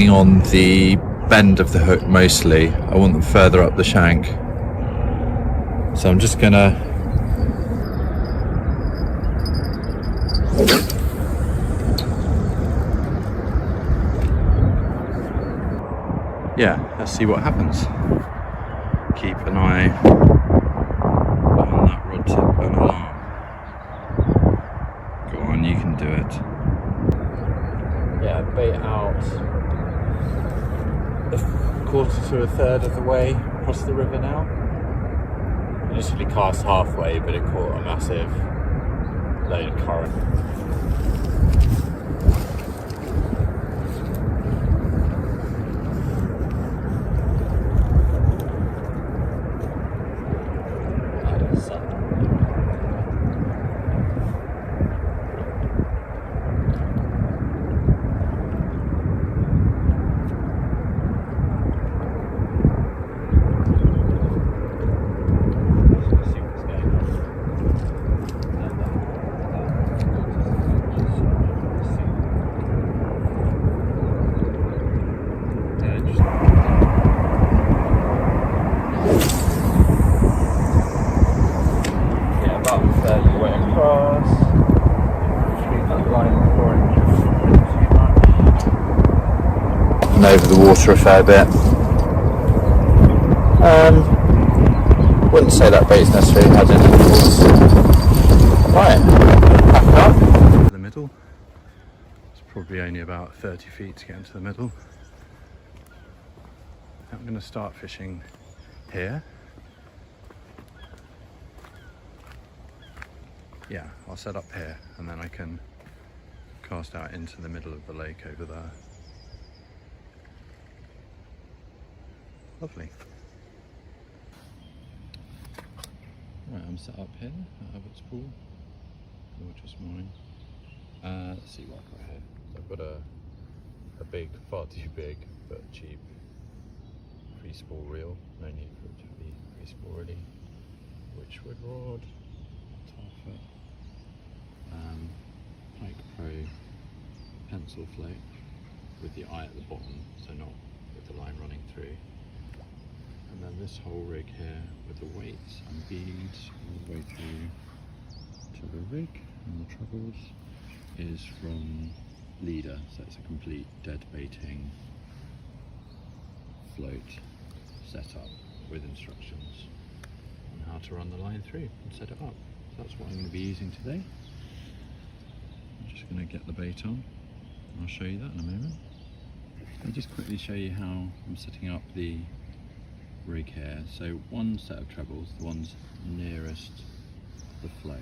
hanging on the bend of the hook mostly. I want them further up the shank. So I'm just gonna let's see what happens. Keep an eye on that rod tip and alarm. Go on, you can do it. Yeah, bait out a quarter to a third of the way across the river now. Initially cast halfway, but it caught a massive load of current. Over the water a fair bit. Wouldn't say that bait's necessarily had any force. Right, back up. To the middle. It's probably only about 30 feet to get into the middle. I'm going to start fishing here. Yeah, I'll set up here and then I can cast out into the middle of the lake over there. Lovely. Right, I'm set up here at Abbott's Pool. Gorgeous morning. Let's see what I've got here. So I've got a big, far too big, but cheap free spool reel. No need for it to be free spool really. Witchwood rod, 12 foot. Pike Pro pencil float with the eye at the bottom, so not with the line running through. And then this whole rig here with the weights and beads all the way through to the rig, and the trebles is from Leader, so it's a complete dead baiting float setup with instructions on how to run the line through and set it up. So that's what I'm going to be using today. I'm just going to get the bait on. I'll show you that in a moment. I'll just quickly show you how I'm setting up the rig here. So one set of trebles, the ones nearest the float,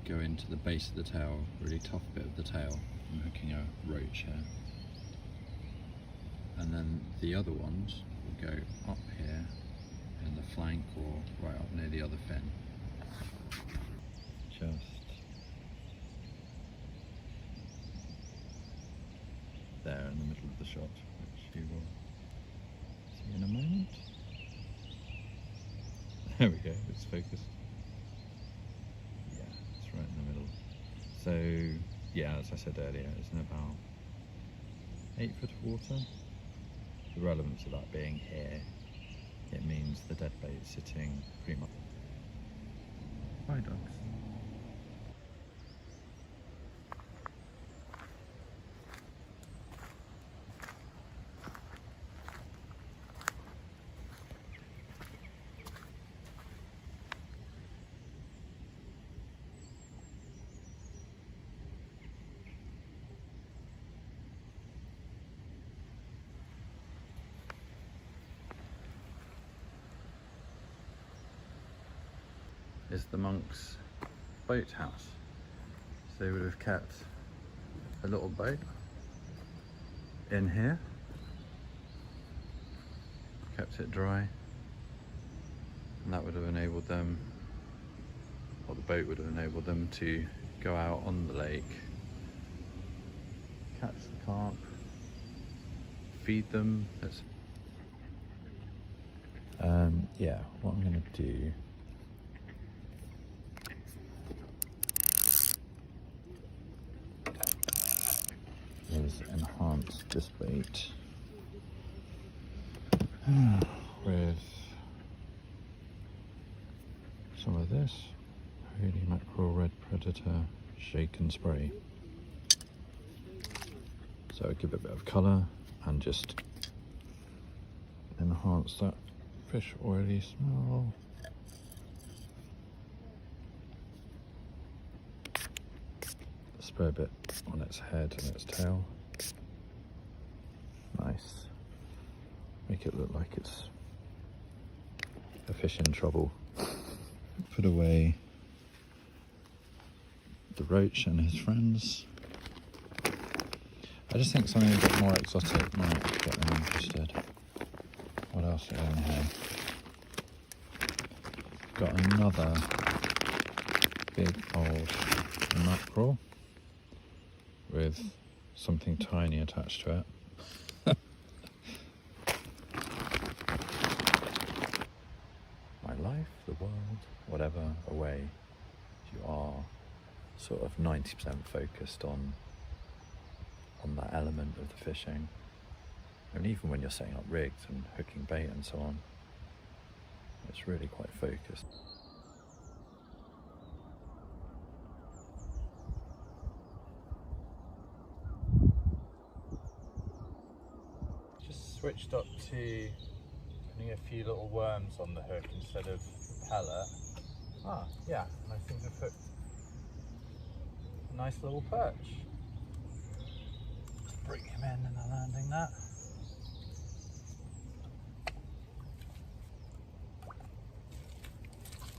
go into the base of the tail, really tough bit of the tail. I'm hooking a roach here. And then the other ones will go up here in the flank or right up near the other fin. Just there in the middle of the shot, which you will see in a moment. There we go, it's focused. Yeah, it's right in the middle. So, yeah, as I said earlier, it's in about 8 foot of water. The relevance of that being here, it means the dead bait is sitting pretty much. Hi, dogs. Is the monks' boathouse. So they would have kept a little boat in here, kept it dry, and that would have enabled them, or the boat would have enabled them to go out on the lake, catch the carp, feed them. Yeah, what I'm going to do is enhance this bait bait with some of this Holy Mackerel Red Predator Shake and Spray. So give it a bit of colour and just enhance that fish oily smell. Spray a bit on its head and its tail. Nice. Make it look like it's a fish in trouble. Put away the roach and his friends. I just think something a bit more exotic might get them interested. What else is in here? Got another big old mackerel with something tiny attached to it. My life, the world, whatever away, you are sort of 90% focused on that element of the fishing. And even when you're setting up rigs and hooking bait and so on, it's really quite focused. Just switched up to putting a few little worms on the hook instead of pellet. Ah, yeah, and I think I've hooked a nice little perch. Just bring him in and a landing net.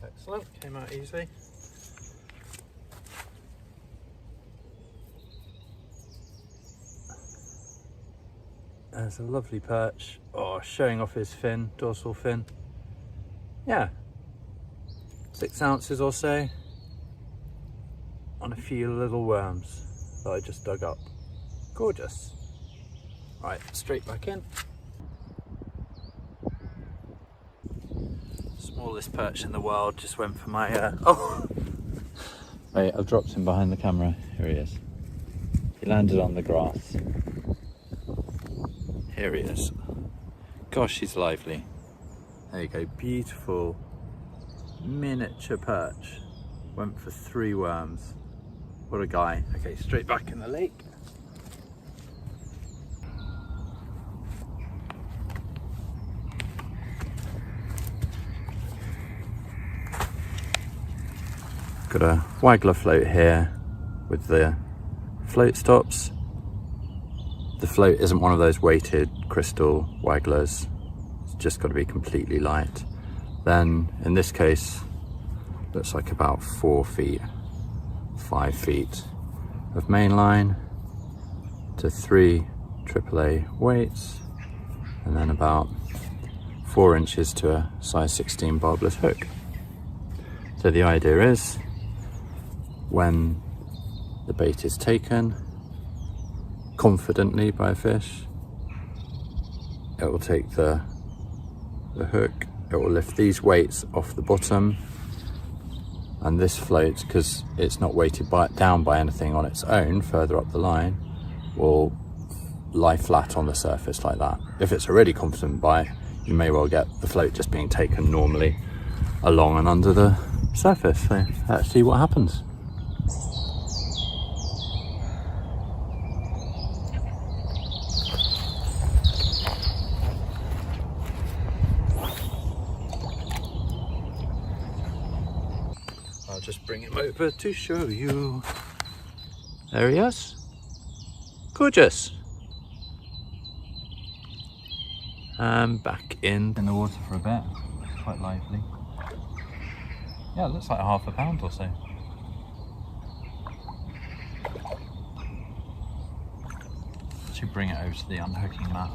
Excellent, came out easy. There's a lovely perch. Oh, showing off his fin, dorsal fin. Yeah, 6 ounces or so on a few little worms that I just dug up. Gorgeous. Right, straight back in. Smallest perch in the world just went for my oh wait, I've dropped him behind the camera. Here he is. He landed on the grass. Here he is. Gosh, he's lively. There you go, beautiful miniature perch. Went for 3 worms. What a guy. Okay, straight back in the lake. Got a waggler float here with the float stops. The float isn't one of those weighted crystal wagglers. It's just got to be completely light. Then in this case, looks like about 4 feet, 5 feet of mainline to 3 AAA weights, and then about 4 inches to a size 16 barbless hook. So the idea is, when the bait is taken confidently by a fish, it will take the hook, it will lift these weights off the bottom, and this float, because it's not weighted down by anything on its own further up the line, will lie flat on the surface like that. If it's a really confident bite, you may well get the float just being taken normally along and under the surface. So let's see what happens. I'll just bring him over to show you. There he is. Gorgeous. Back in the water for a bit. It's quite lively. Yeah, it looks like half a pound or so. To bring it over to the unhooking mat.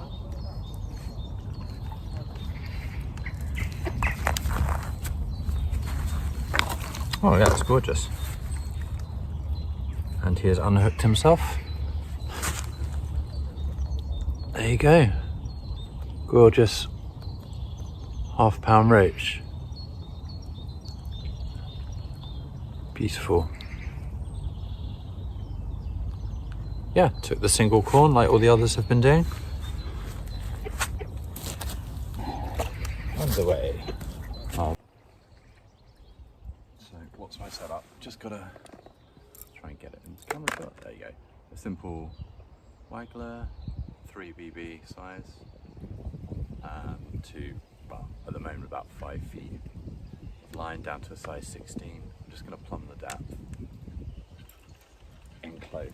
Oh yeah, it's gorgeous. And he has unhooked himself. There you go. Gorgeous half-pound roach. Beautiful. Yeah, took the single corn like all the others have been doing. underway. Oh. So what's my setup? Just gotta try and get it into camera shot. There you go. A simple waggler, 3BB size, to, well, at the moment about 5 feet. Line down to a size 16. I'm just gonna plumb the depth in close.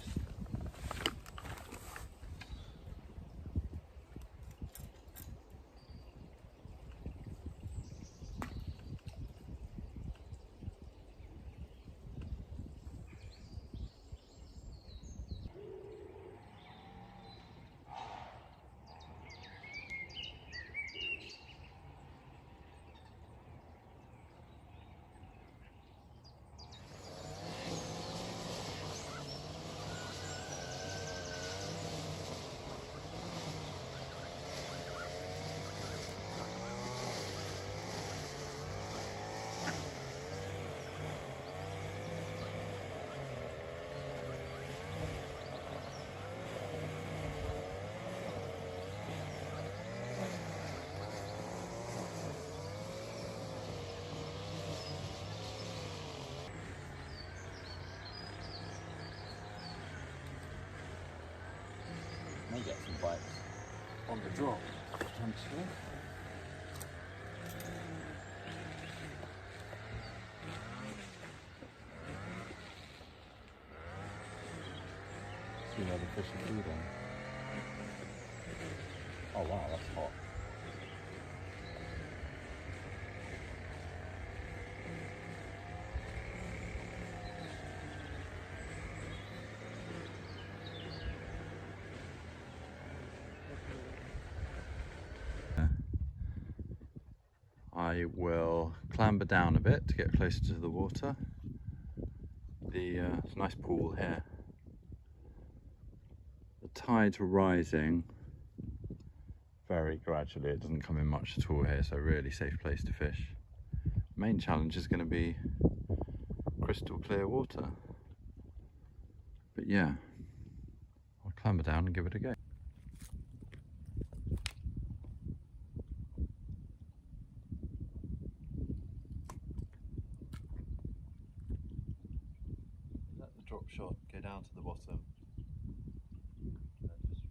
May get some bites on the drop, potentially. See where the fish are feeding. Oh wow, that's hot. I will clamber down a bit to get closer to the water. It's a nice pool here. The tide's rising very gradually. It doesn't come in much at all here, so really safe place to fish. Main challenge is going to be crystal clear water. But yeah, I'll clamber down and give it a go. Drop shot, go down to the bottom, and then just,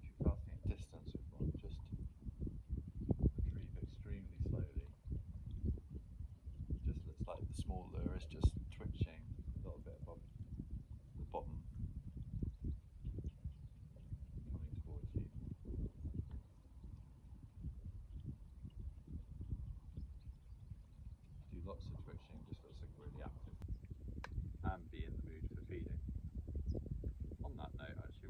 if you're casting at distance with one, just retrieve extremely slowly. It just looks like the small lure is just twitching a little bit above the bottom, coming towards you. Do lots of twitching, just looks like really active. And be in the mood for feeding. On that note, actually,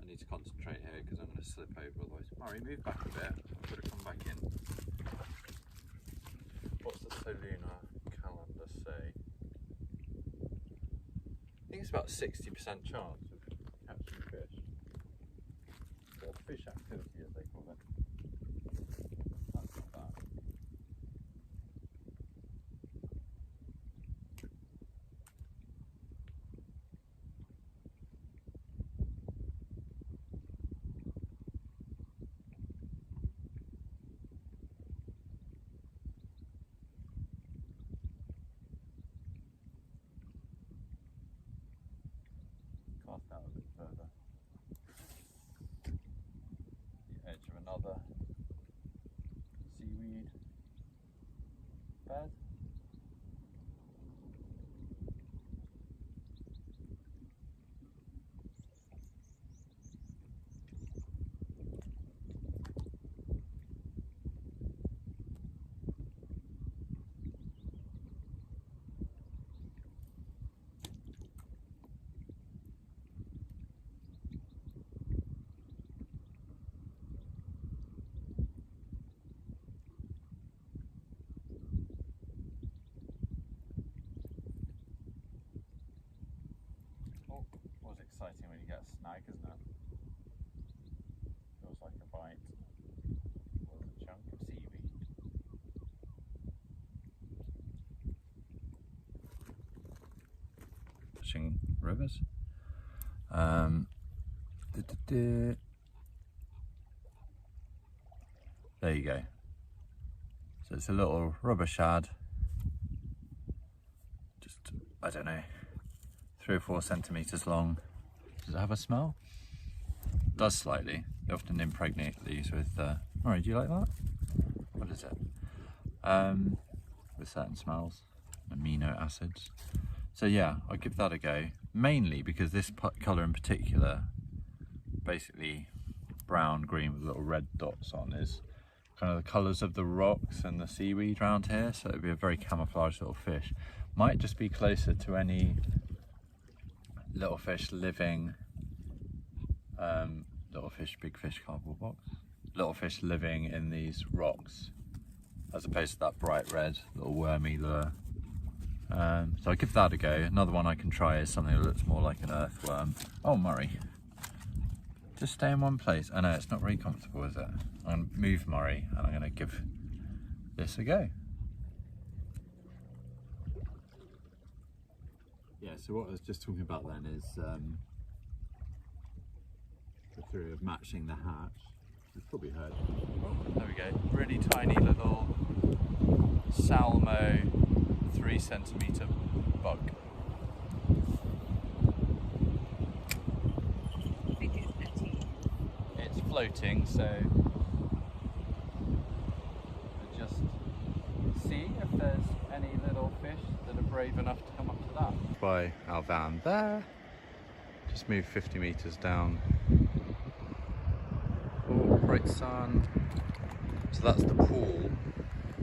I need to concentrate here because I'm going to slip over otherwise. Murray, move back a bit. I've got to come back in. What's the Soluna calendar say? I think it's about 60% chance of catching fish. Or fish activity, as they call it. That's not bad. Cast out a bit further. The edge of another seaweed bed. Always exciting when you get a snag, isn't it? Feels like a bite. Or a chunk of seaweed. Fishing rivers. There you go. So it's a little rubber shad, just, I don't know, 3 or 4 centimeters long. Does it have a smell? It does slightly. They often impregnate these with, Murray, do you like that? What is it? With certain smells, amino acids. So yeah, I'll give that a go, mainly because this colour in particular, basically brown, green with little red dots on, is kind of the colours of the rocks and the seaweed around here, so it'd be a very camouflaged little fish. Might just be closer to any little fish living, little fish, big fish, cardboard box. Little fish living in these rocks, as opposed to that bright red little wormy lure. So I'll give that a go. Another one I can try is something that looks more like an earthworm. Oh, Murray, just stay in one place. I know it's not very comfortable, is it? I'm going to move Murray and I'm going to give this a go. Yeah, so what I was just talking about then is the theory of matching the hatch. You've probably heard. Oh, there we go. Really tiny little salmo 3 centimetre bug. It's floating, so we'll just see if there's any little fish that are brave enough to come up to that. By our van there, just move 50 metres down. Oh, bright sun. So that's the pool.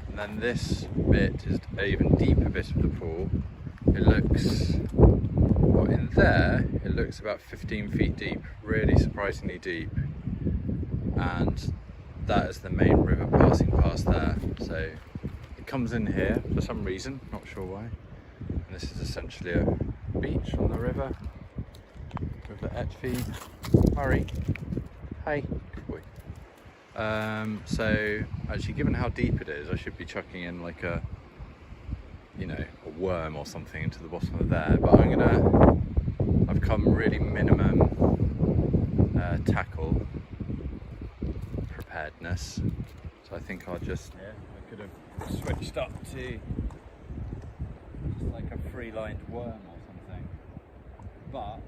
And then this bit is an even deeper bit of the pool. It looks, well, in there, it looks about 15 feet deep, really surprisingly deep. And that is the main river passing past there. So it comes in here for some reason, not sure why. And this is essentially a beach on the river with the etch feed. Murray, hey, good boy. So actually, given how deep it is, I should be chucking in like a, you know, a worm or something into the bottom of there, but I've come really minimum tackle preparedness, so I think I'll just, yeah, I could have switched up to just like a free-lined worm or something, but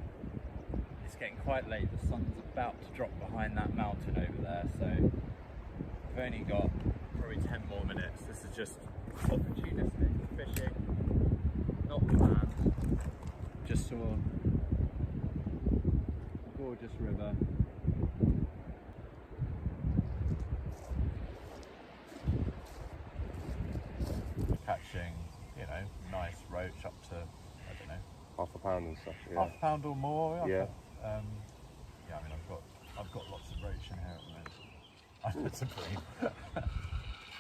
it's getting quite late. The sun's about to drop behind that mountain over there, so I've only got probably 10 more minutes. This is just opportunistic fishing, not planned. Just saw a gorgeous river. Catching, you know, nice roach up to, I don't know, half a pound and stuff. Yeah. half a pound or more. Yeah. Yeah, I mean, I've got lots of roach in here at the moment. I put some bream.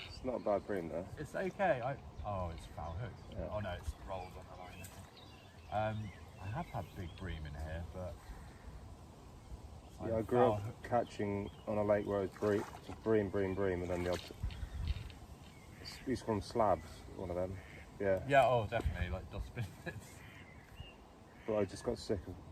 It's not a bad bream though. It's okay. Oh, it's foul hooked. Yeah. Oh no, it's rolled on the line, I think. I have had big bream in here, but Yeah, I grew up catching on a lake where it's bream, and then the opposite. We used to call them slabs, one of them. Yeah. Yeah, oh, definitely, like dustbin bits. But I just got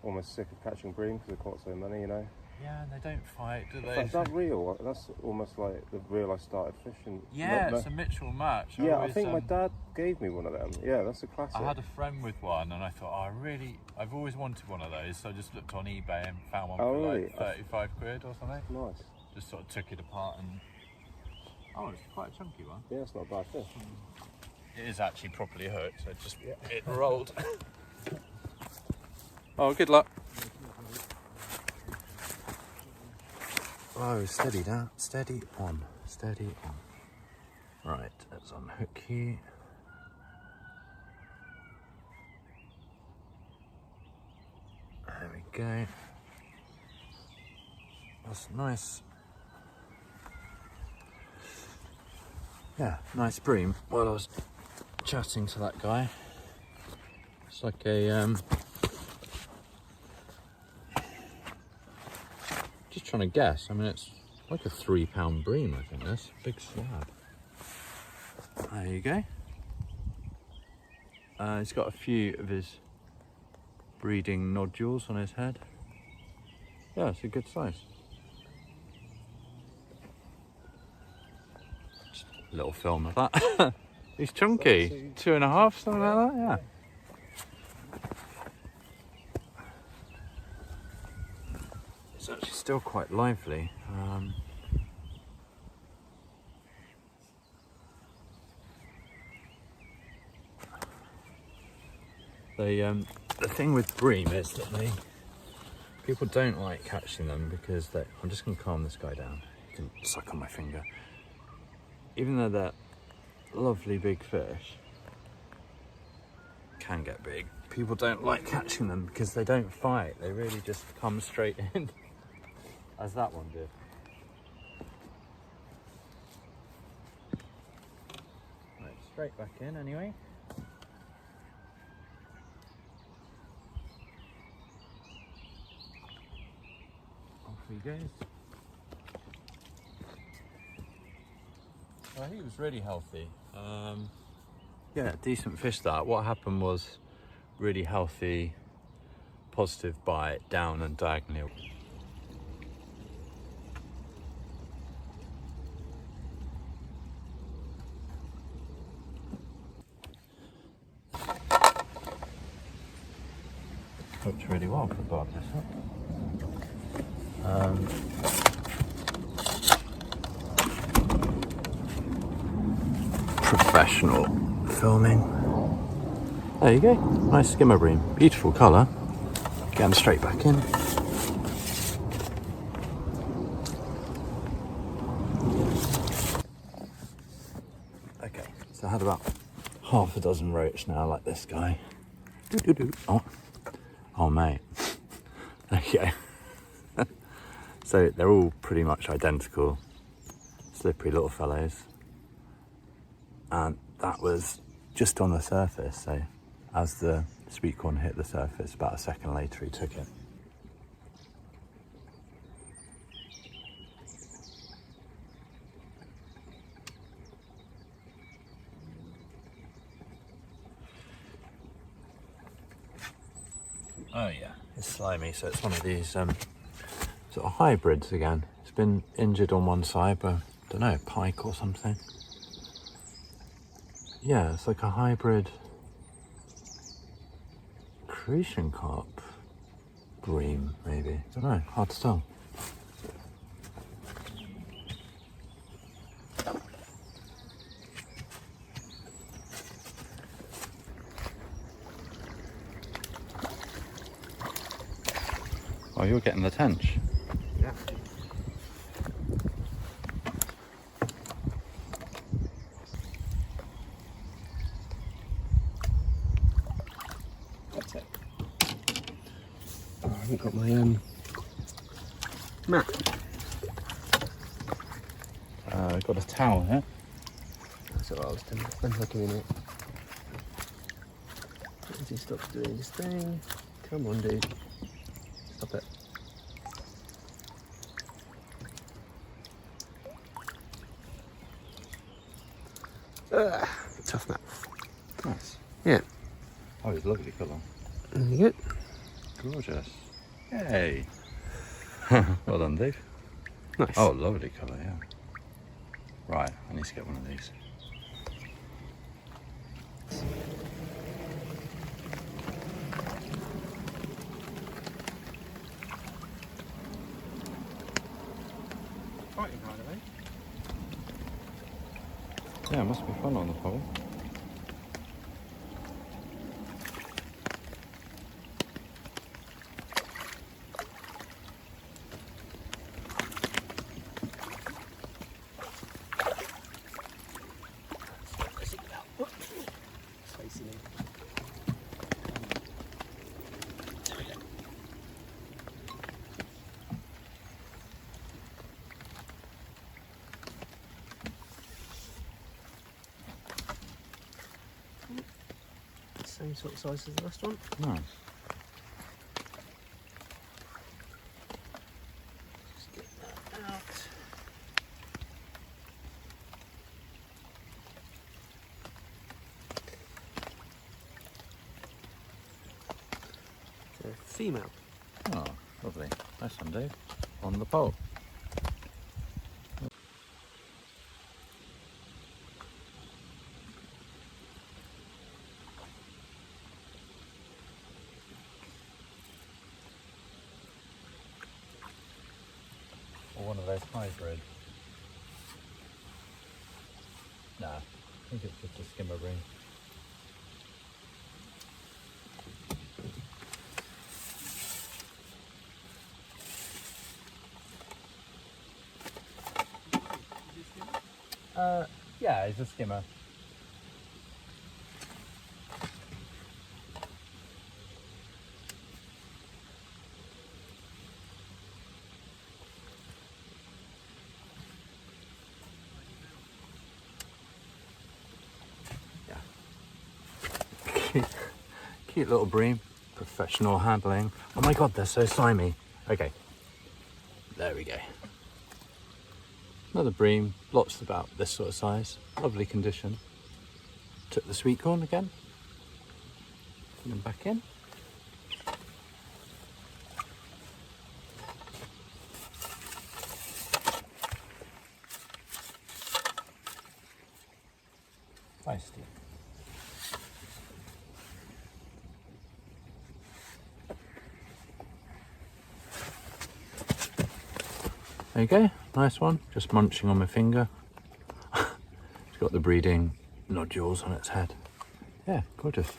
almost sick of catching bream because they caught so many, you know. Yeah, and they don't fight, do they? Is that real? That's almost like the reel I started fishing. Yeah, it's a mutual match. Yeah, I think my dad gave me one of them. Yeah, that's a classic. I had a friend with one, and I thought, I've always wanted one of those, so I just looked on eBay and found one for like 35 quid or something. Nice. Just sort of took it apart and, oh, it's quite a chunky one. Yeah, it's not a bad fish. It is actually properly hooked, so it rolled. Oh, good luck. Oh, steady down, steady on, steady on. Right, let's unhook you. There we go. That's nice. Yeah, nice bream. While I was chatting to that guy, it's like a just trying to guess. I mean, it's like a 3 pound bream, I think. This big slab. There you go. He's got a few of his breeding nodules on his head. Yeah, it's a good size. little film of that. He's chunky, 2.5, something like that, yeah. It's actually still quite lively. The thing with bream is that people don't like catching them because I'm just going to calm this guy down. You can suck on my finger. Even though they're lovely big fish, can get big, people don't like catching them because they don't fight. They really just come straight in, as that one did. Right, straight back in anyway. He goes. Well, he was really healthy. Yeah, decent fish that. What happened was really healthy, positive bite down and diagonally. Hooked really well for barb this up. Professional filming. There you go, nice skimmer bream, beautiful colour. Get him straight back in. Okay, so I had about half a dozen roach now, like this guy. Oh mate. Okay. So they're all pretty much identical, slippery little fellows. And that was just on the surface, so as the sweetcorn hit the surface, about a second later he took it. Oh yeah, it's slimy, so it's one of these sort of hybrids again. It's been injured on one side by, I don't know, pike or something. Yeah, it's like a hybrid Cretan carp bream, maybe. I don't know, hard to tell. Oh, you're getting the tench. Yeah. That's it. Oh, I haven't got my mat. I've got a towel here. That's what I was doing. Unhooking it. As he stops doing his thing. Come on, dude. Stop it. Tough mat. Nice. Yeah. Oh, it's lovely colour. There you go. Gorgeous. Yay. Well done, Dave. Nice. Oh, lovely colour, yeah. Right, I need to get one of these. Fighting hard, are they? Yeah, it must be fun on the pole. Same sort of size as the last one. Nice. Just get that out. It's a female. Oh, lovely. Nice one, Dave. On the pole. those hybrids. Nah, I think it's just a skimmer bream. Yeah, it's a skimmer. Cute little bream, professional handling. Oh my god, they're so slimy. Okay, there we go. Another bream, lots about this sort of size, lovely condition. Took the sweetcorn again, put them back in. Feisty. There you go, nice one, just munching on my finger. It's got the breeding nodules on its head. Yeah, gorgeous.